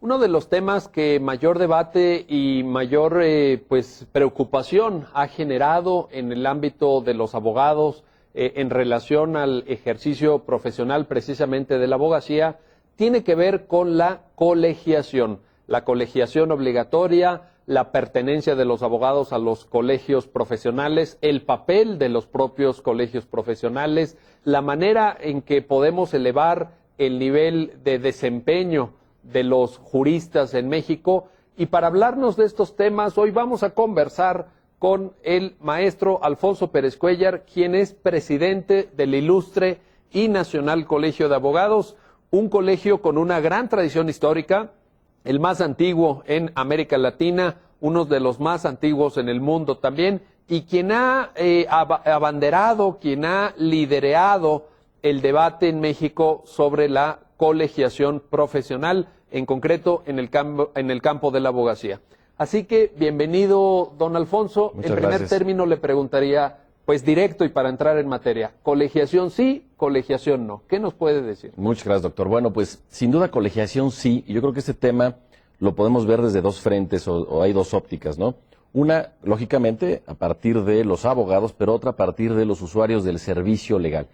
Uno de los temas que mayor debate y mayor preocupación ha generado en el ámbito de los abogados en relación al ejercicio profesional precisamente de la abogacía tiene que ver con la colegiación obligatoria, la pertenencia de los abogados a los colegios profesionales, el papel de los propios colegios profesionales, la manera en que podemos elevar el nivel de desempeño de los juristas en México. Y para hablarnos de estos temas, hoy vamos a conversar con el maestro Alfonso Pérez Cuéllar, quien es presidente del Ilustre y Nacional Colegio de Abogados, un colegio con una gran tradición histórica, el más antiguo en América Latina, uno de los más antiguos en el mundo también, y quien ha abanderado, quien ha liderado el debate en México sobre la colegiación profesional, en concreto en el campo de la abogacía. Así que, bienvenido, don Alfonso. Muchas en primer gracias. término le preguntaría, pues directo y para entrar en materia, colegiación sí, colegiación no. ¿Qué nos puede decir? Muchas gracias, doctor. Bueno, pues sin duda colegiación sí, y yo creo que este tema lo podemos ver desde dos frentes o hay dos ópticas, ¿no? Una, lógicamente, a partir de los abogados, pero otra a partir de los usuarios del servicio legal.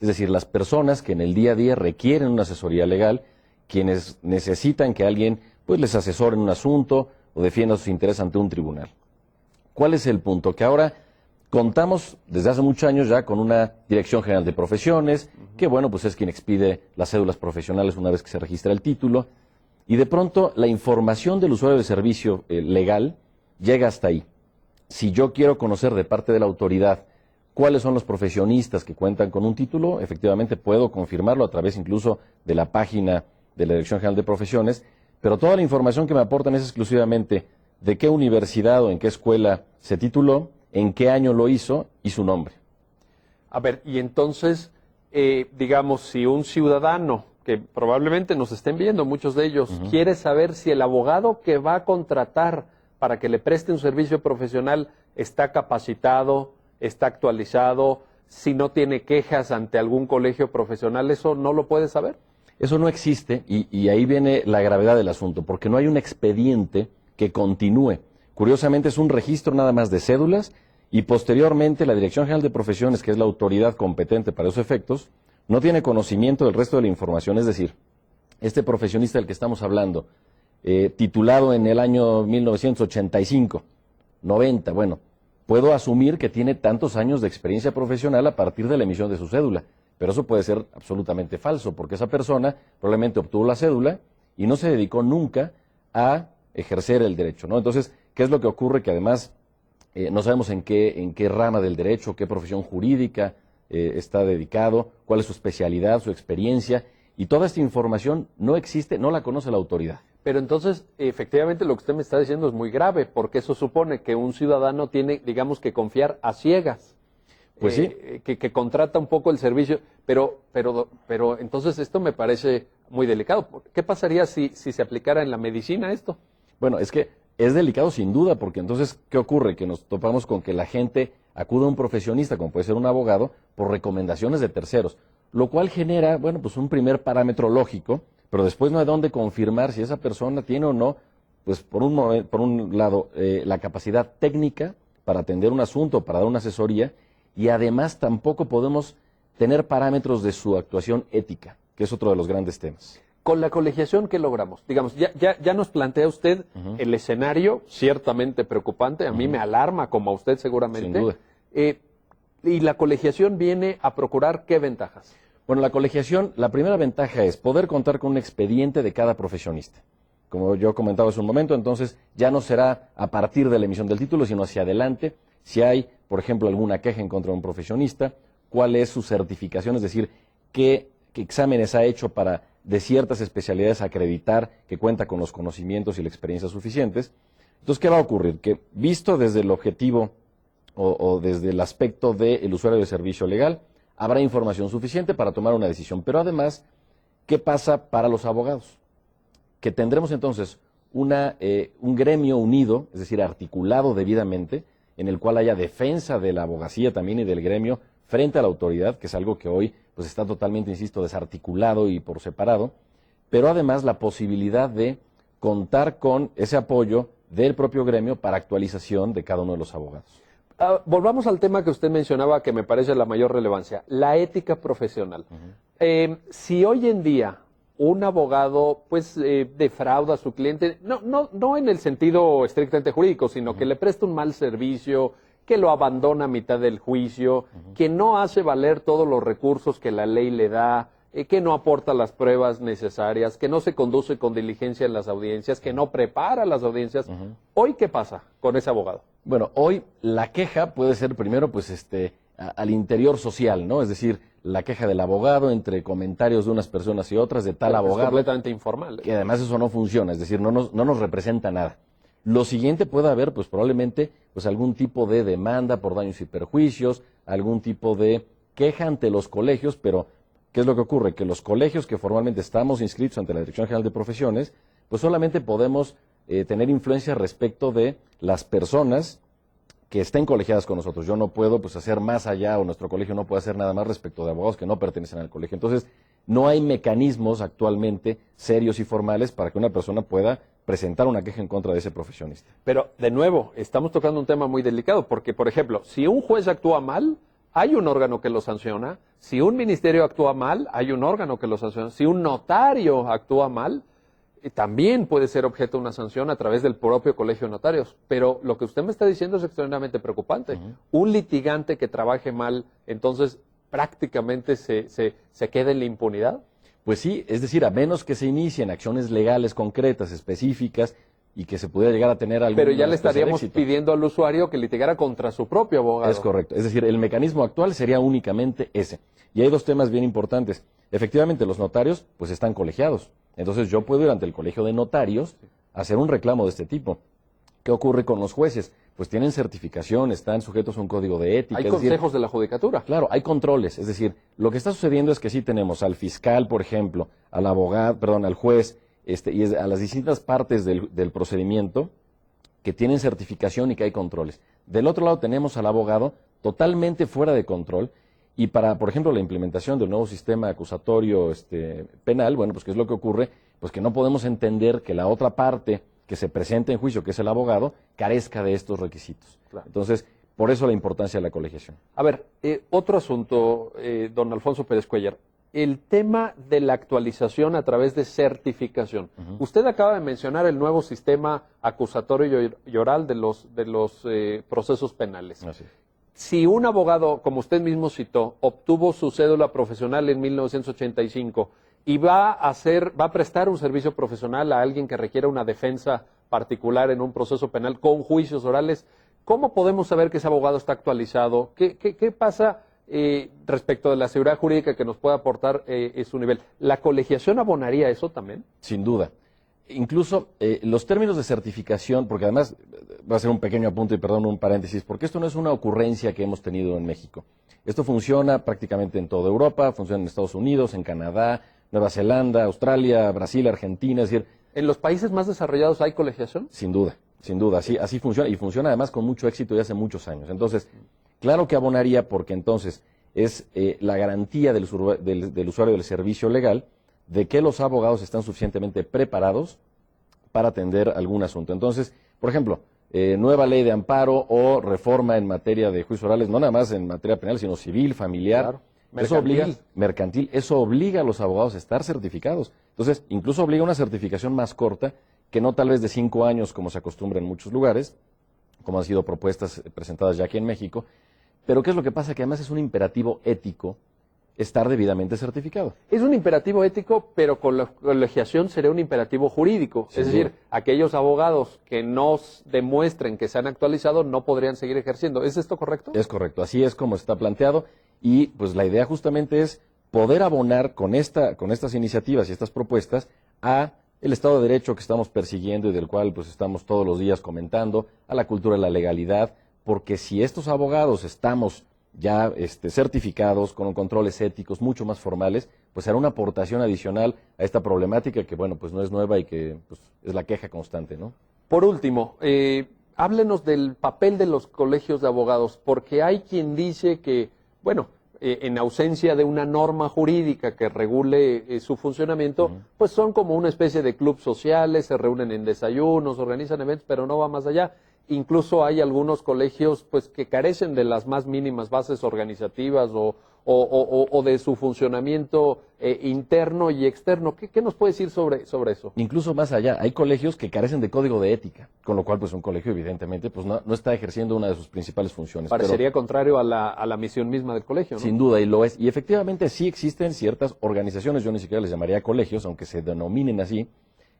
Es decir, las personas que en el día a día requieren una asesoría legal, quienes necesitan que alguien pues les asesore en un asunto o defienda sus intereses ante un tribunal. ¿Cuál es el punto? Que ahora contamos desde hace muchos años ya con una Dirección General de Profesiones, que bueno, pues es quien expide las cédulas profesionales una vez que se registra el título, y de pronto la información del usuario del servicio legal llega hasta ahí. Si yo quiero conocer de parte de la autoridad cuáles son los profesionistas que cuentan con un título, efectivamente puedo confirmarlo a través incluso de la página de la Dirección General de Profesiones, pero toda la información que me aportan es exclusivamente de qué universidad o en qué escuela se tituló, en qué año lo hizo y su nombre. A ver, y entonces, digamos, si un ciudadano, que probablemente nos estén viendo muchos de ellos, quiere saber si el abogado que va a contratar para que le preste un servicio profesional está capacitado, está actualizado, si no tiene quejas ante algún colegio profesional, ¿eso no lo puede saber? Eso no existe y ahí viene la gravedad del asunto, porque no hay un expediente que continúe. Curiosamente es un registro nada más de cédulas y posteriormente la Dirección General de Profesiones, que es la autoridad competente para esos efectos, no tiene conocimiento del resto de la información. Es decir, este profesionista del que estamos hablando, titulado en el año 1985, 90, bueno, puedo asumir que tiene tantos años de experiencia profesional a partir de la emisión de su cédula. Pero eso puede ser absolutamente falso, porque esa persona probablemente obtuvo la cédula y no se dedicó nunca a ejercer el derecho, ¿no? Entonces, ¿qué es lo que ocurre? Que además no sabemos en qué rama del derecho, qué profesión jurídica está dedicado, cuál es su especialidad, su experiencia, y toda esta información no existe, no la conoce la autoridad. Pero entonces, efectivamente, lo que usted me está diciendo es muy grave, porque eso supone que un ciudadano tiene, digamos, que confiar a ciegas. Pues sí. Que contrata un poco el servicio, pero entonces esto me parece muy delicado. ¿Qué pasaría si se aplicara en la medicina esto? Bueno, es que es delicado sin duda, porque entonces, ¿qué ocurre? Que nos topamos con que la gente acude a un profesionista, como puede ser un abogado, por recomendaciones de terceros, lo cual genera, bueno, pues un primer parámetro lógico, pero después no hay dónde confirmar si esa persona tiene o no, pues por un lado, la capacidad técnica para atender un asunto, para dar una asesoría, y además tampoco podemos tener parámetros de su actuación ética, que es otro de los grandes temas. Con la colegiación, ¿qué logramos? Digamos, ya nos plantea usted el escenario ciertamente preocupante, a mí me alarma, como a usted seguramente. Sin duda. Y la colegiación viene a procurar ¿qué ventajas? Bueno, la colegiación, la primera ventaja es poder contar con un expediente de cada profesionista. Como yo comentaba hace un momento, entonces ya no será a partir de la emisión del título, sino hacia adelante. Si hay, por ejemplo, alguna queja en contra de un profesionista, cuál es su certificación, es decir, qué exámenes ha hecho para de ciertas especialidades acreditar que cuenta con los conocimientos y la experiencia suficientes. Entonces, ¿qué va a ocurrir? Que visto desde el objetivo o desde el aspecto del usuario de servicio legal, habrá información suficiente para tomar una decisión. Pero además, ¿qué pasa para los abogados? Que tendremos entonces un gremio unido, es decir, articulado debidamente, en el cual haya defensa de la abogacía también y del gremio frente a la autoridad, que es algo que hoy pues está totalmente, insisto, desarticulado y por separado, pero además la posibilidad de contar con ese apoyo del propio gremio para actualización de cada uno de los abogados. Volvamos al tema que usted mencionaba, que me parece la mayor relevancia, la ética profesional. Si hoy en día un abogado pues defrauda a su cliente, no en el sentido estrictamente jurídico, sino que le presta un mal servicio, que lo abandona a mitad del juicio, que no hace valer todos los recursos que la ley le da, que no aporta las pruebas necesarias, que no se conduce con diligencia en las audiencias, que no prepara las audiencias. ¿Hoy qué pasa con ese abogado? Bueno, hoy la queja puede ser primero pues al interior social, ¿no? Es decir, la queja del abogado entre comentarios de unas personas y otras de tal abogado. Es completamente informal. Que además eso no funciona, es decir, no nos representa nada. Lo siguiente puede haber, pues probablemente, pues algún tipo de demanda por daños y perjuicios, algún tipo de queja ante los colegios, pero ¿qué es lo que ocurre? Que los colegios que formalmente estamos inscritos ante la Dirección General de Profesiones, pues solamente podemos tener influencia respecto de las personas que estén colegiadas con nosotros. Yo no puedo pues hacer más allá, o nuestro colegio no puede hacer nada más respecto de abogados que no pertenecen al colegio. Entonces, no hay mecanismos actualmente serios y formales para que una persona pueda presentar una queja en contra de ese profesionista. Pero, de nuevo, estamos tocando un tema muy delicado, porque, por ejemplo, si un juez actúa mal, hay un órgano que lo sanciona. Si un ministerio actúa mal, hay un órgano que lo sanciona. Si un notario actúa mal, también puede ser objeto de una sanción a través del propio colegio de notarios. Pero lo que usted me está diciendo es extremadamente preocupante. Un litigante que trabaje mal, entonces prácticamente se queda en la impunidad. Pues sí, es decir, a menos que se inicien acciones legales concretas, específicas, y que se pudiera llegar a tener algún... Pero ya le estaríamos pidiendo al usuario que litigara contra su propio abogado. Es correcto. Es decir, el mecanismo actual sería únicamente ese. Y hay dos temas bien importantes. Efectivamente, los notarios pues están colegiados. Entonces yo puedo ir ante el colegio de notarios a hacer un reclamo de este tipo. ¿Qué ocurre con los jueces? Pues tienen certificación, están sujetos a un código de ética. Hay consejos de la judicatura. Claro, hay controles. Es decir, lo que está sucediendo es que sí tenemos al fiscal, por ejemplo, al abogado, perdón, al juez, y a las distintas partes del procedimiento que tienen certificación y que hay controles. Del otro lado tenemos al abogado totalmente fuera de control, y para, por ejemplo, la implementación del nuevo sistema acusatorio penal, bueno, pues ¿qué es lo que ocurre? Pues que no podemos entender que la otra parte que se presente en juicio, que es el abogado, carezca de estos requisitos. Claro. Entonces, por eso la importancia de la colegiación. A ver, otro asunto, don Alfonso Pérez Cuéllar. El tema de la actualización a través de certificación. Usted acaba de mencionar el nuevo sistema acusatorio y oral de los procesos penales. Así. Si un abogado, como usted mismo citó, obtuvo su cédula profesional en 1985 y va a prestar un servicio profesional a alguien que requiera una defensa particular en un proceso penal con juicios orales, ¿cómo podemos saber que ese abogado está actualizado? ¿Qué pasa respecto de la seguridad jurídica que nos puede aportar su nivel? ¿La colegiación abonaría eso también? Sin duda. Incluso los términos de certificación, porque además va a ser un pequeño apunte y perdón, un paréntesis, porque esto no es una ocurrencia que hemos tenido en México. Esto funciona prácticamente en toda Europa, funciona en Estados Unidos, en Canadá, Nueva Zelanda, Australia, Brasil, Argentina, es decir... ¿En los países más desarrollados hay colegiación? Sin duda, así funciona, y funciona además con mucho éxito y hace muchos años. Entonces, claro que abonaría, porque entonces es la garantía del usuario del servicio legal de que los abogados están suficientemente preparados para atender algún asunto. Entonces, por ejemplo, nueva ley de amparo o reforma en materia de juicios orales, no nada más en materia penal, sino civil, familiar, claro. Mercantil, eso obliga a los abogados a estar certificados. Entonces, incluso obliga a una certificación más corta, que no tal vez de 5 años, como se acostumbra en muchos lugares, como han sido propuestas presentadas ya aquí en México. Pero ¿qué es lo que pasa? Que además es un imperativo ético estar debidamente certificado. Es un imperativo ético, pero con la colegiación sería un imperativo jurídico. Es decir, aquellos abogados que no demuestren que se han actualizado no podrían seguir ejerciendo. ¿Es esto correcto? Es correcto, así es como está planteado, y pues la idea justamente es poder abonar con estas iniciativas y estas propuestas a el Estado de Derecho que estamos persiguiendo y del cual pues estamos todos los días comentando, a la cultura de la legalidad, porque si estos abogados estamos ya certificados, con controles éticos mucho más formales, pues será una aportación adicional a esta problemática que, bueno, pues no es nueva y que pues, es la queja constante, ¿no? Por último, háblenos del papel de los colegios de abogados, porque hay quien dice que, bueno, en ausencia de una norma jurídica que regule su funcionamiento, pues son como una especie de clubes sociales, se reúnen en desayunos, organizan eventos, pero no va más allá. Incluso hay algunos colegios pues que carecen de las más mínimas bases organizativas o de su funcionamiento interno y externo. ¿Qué nos puede decir sobre eso? Incluso más allá, hay colegios que carecen de código de ética, con lo cual pues un colegio evidentemente pues no está ejerciendo una de sus principales funciones. Parecería contrario a la misión misma del colegio, ¿no? Sin duda, y lo es. Y efectivamente sí existen ciertas organizaciones, yo ni siquiera les llamaría colegios, aunque se denominen así,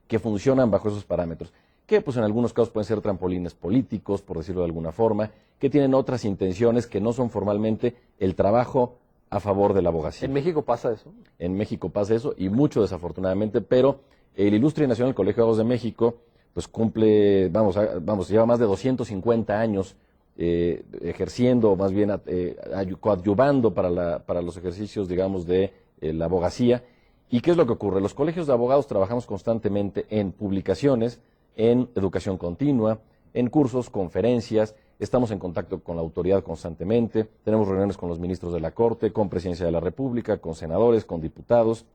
que funcionan bajo esos parámetros, que pues en algunos casos pueden ser trampolines políticos, por decirlo de alguna forma, que tienen otras intenciones que no son formalmente el trabajo a favor de la abogacía. ¿En México pasa eso? En México pasa eso, y mucho desafortunadamente, pero el Ilustre y Nacional Colegio de Abogados de México pues cumple, lleva más de 250 años ejerciendo, más bien coadyuvando para los ejercicios, digamos, de la abogacía. ¿Y qué es lo que ocurre? Los colegios de abogados trabajamos constantemente en publicaciones, en educación continua, en cursos, conferencias, estamos en contacto con la autoridad constantemente, tenemos reuniones con los ministros de la Corte, con Presidencia de la República, con senadores, con diputados,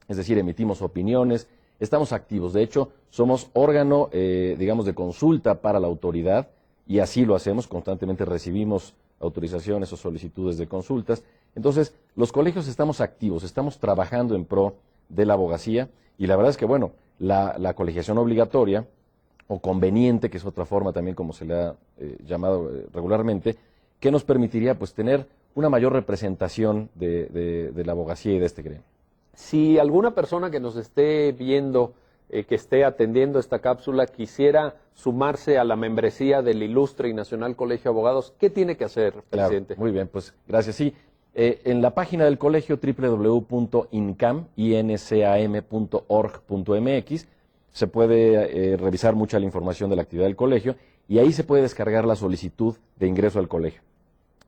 es decir, emitimos opiniones, estamos activos. De hecho, somos órgano, digamos, de consulta para la autoridad, y así lo hacemos, constantemente recibimos autorizaciones o solicitudes de consultas. Entonces, los colegios estamos activos, estamos trabajando en pro de la abogacía, y la verdad es que, bueno, la colegiación obligatoria, o conveniente, que es otra forma también como se le ha llamado regularmente, que nos permitiría pues tener una mayor representación de la abogacía y de este gremio. Si alguna persona que nos esté viendo, que esté atendiendo esta cápsula, quisiera sumarse a la membresía del Ilustre y Nacional Colegio de Abogados, ¿qué tiene que hacer, presidente? Claro, muy bien, pues gracias. Sí, en la página del colegio www.incam.org.mx se puede revisar mucha la información de la actividad del colegio, y ahí se puede descargar la solicitud de ingreso al colegio.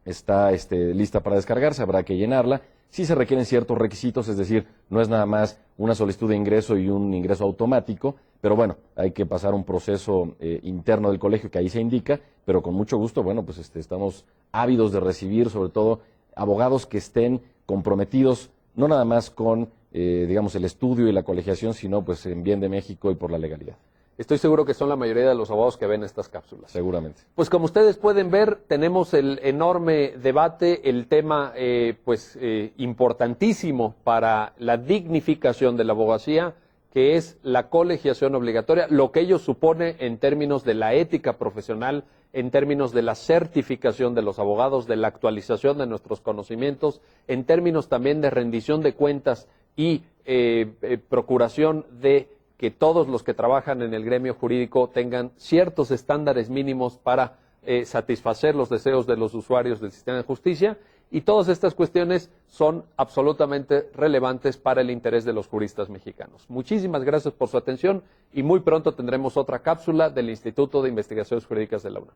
Está lista para descargarse, habrá que llenarla. Sí se requieren ciertos requisitos, es decir, no es nada más una solicitud de ingreso y un ingreso automático, pero bueno, hay que pasar un proceso interno del colegio que ahí se indica, pero con mucho gusto, bueno, pues estamos ávidos de recibir sobre todo abogados que estén comprometidos, no nada más con digamos, el estudio y la colegiación, sino pues en bien de México y por la legalidad. Estoy seguro que son la mayoría de los abogados que ven estas cápsulas. Seguramente. Pues como ustedes pueden ver, tenemos el enorme debate, el tema importantísimo para la dignificación de la abogacía, que es la colegiación obligatoria, lo que ello supone en términos de la ética profesional, en términos de la certificación de los abogados, de la actualización de nuestros conocimientos, en términos también de rendición de cuentas y procuración de que todos los que trabajan en el gremio jurídico tengan ciertos estándares mínimos para satisfacer los deseos de los usuarios del sistema de justicia, y todas estas cuestiones son absolutamente relevantes para el interés de los juristas mexicanos. Muchísimas gracias por su atención, y muy pronto tendremos otra cápsula del Instituto de Investigaciones Jurídicas de la UNAM.